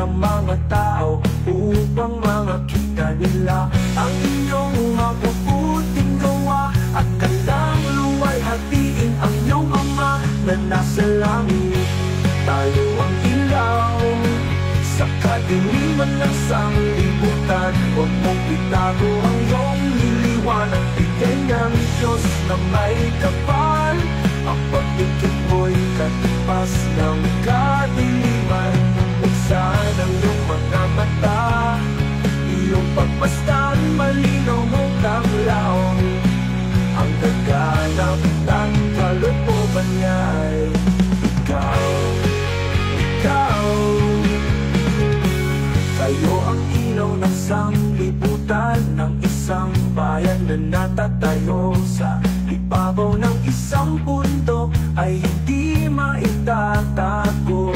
ng mga tao upang makita nila ang inyong mabubuting gawa. At kailang luwalhatiin ang iyong Ama na nasa langit. Tayo ang ilaw sa kadiliman ng sanglibutan. Huwag mong itago ang iyong liliwanag. Bigay ng Diyos na may kapal. Ang pagdikit mo'y katipas ng kadiliman. Buksan ang iyong mga mata, iyong pagmasdan, malinaw mong tanglaw. Ang gaganap ng kalooban niya ay ikaw, ikaw. Kayo ang ilaw ng sanglibutan, ng isang bayan na natatayo sa ibabaw ng isang bundok ay hindi maitatago.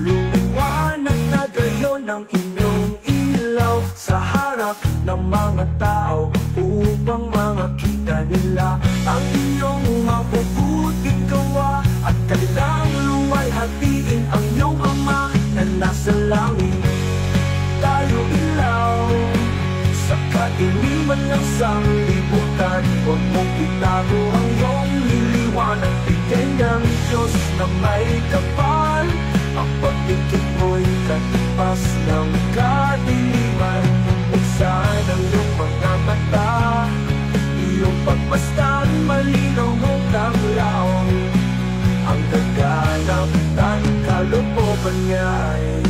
Lumiwanag na gayon ang inyong ilaw sa harap ng mga tao upang makita nila ang inyong mabubuting gawa. At kailang luwalhatiin ang iyong Ama na nasa langit. Tayo ilaw sa kadiliman ng sanglibutan. Huwag mong itago ang iyong liliwanag. Bigay ng Diyos na may kapal. Ang pagdikit mo'y katipas ng kadiliman. Buksan ang iyong mga mata, iyong pagmasdan, malinaw mong tanglaw. Ang gaganap ng kalooban niya ay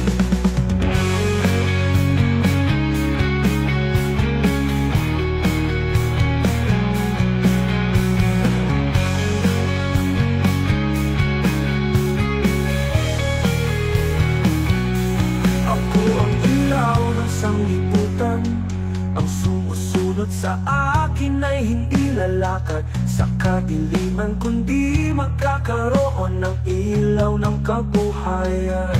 sanglibutan. Ang sumusunod sa akin ay hindi lalakad sa kadiliman, kundi magkakaroon ng ilaw ng kabuhayan.